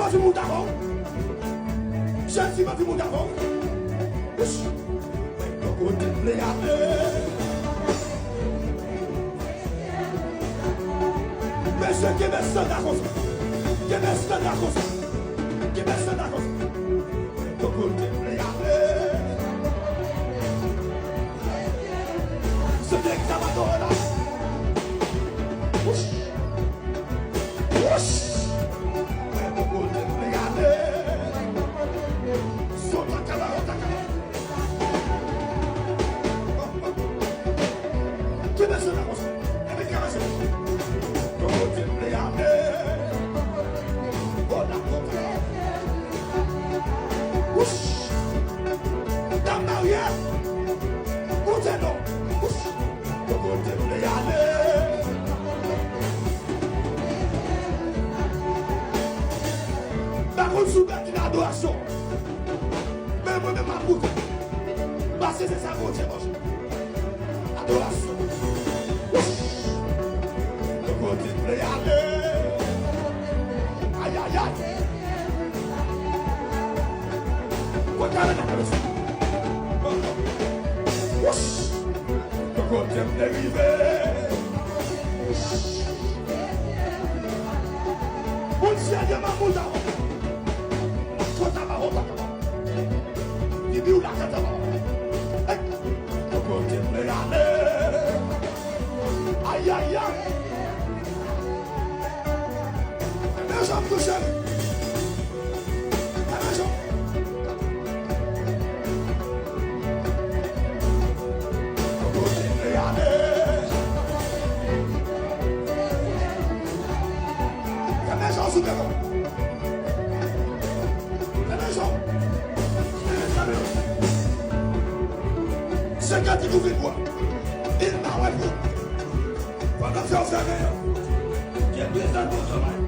Gentiment du monde avant. Gentiment du monde avant. Monsieur qui me sonne à cause. Qui me sonne à cause. Qui me sonne à cause. Ce mec ça va dans là. Soumettre une adoration. Mais moi-même, ma bouche, parce que c'est ça, mon Dieu, adoration. Le côté de aller. Aïe, aïe, aïe. Regardez la caméra. Le côté de l'arrivée. Mon Dieu, ma bouche. Aïe, aïe, aïe. Les gens touchent. Les gens. Les gens sous le vent. C'est quand il ouvre moi, il m'a oublié. Pendant que j'en savais, il y a 2 ans de travail.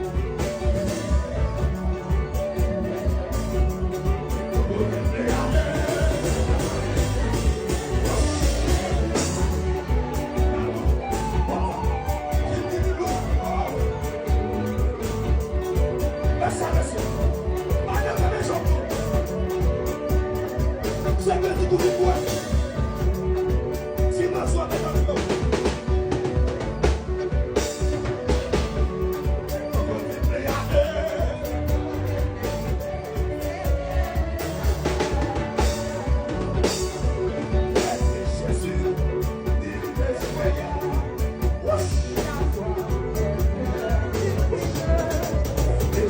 C'est quand il ouvre moi.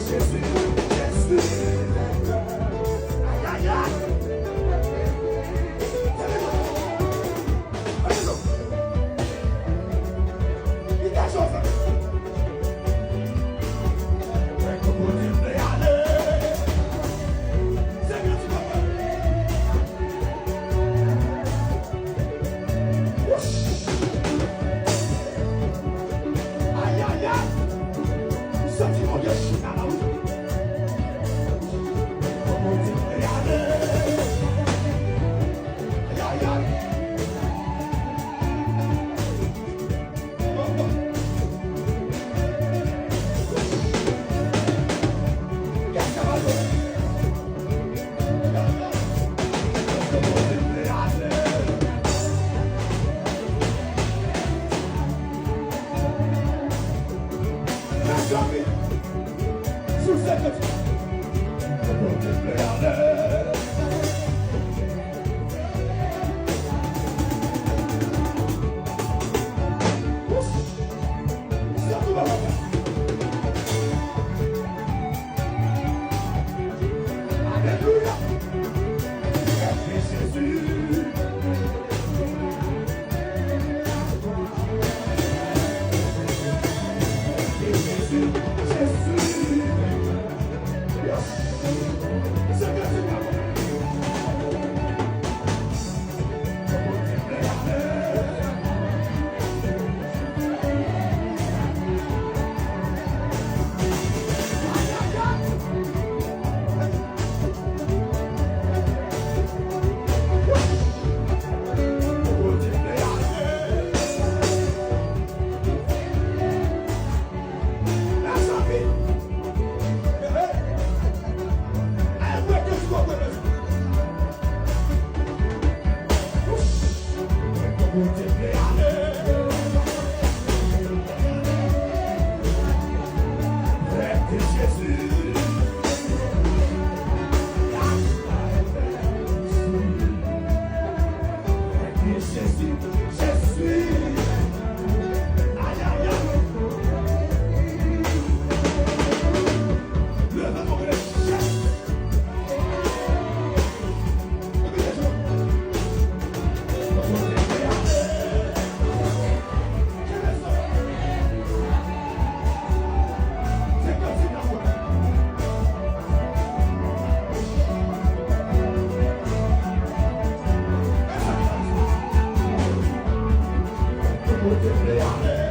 Jésus, te plaît.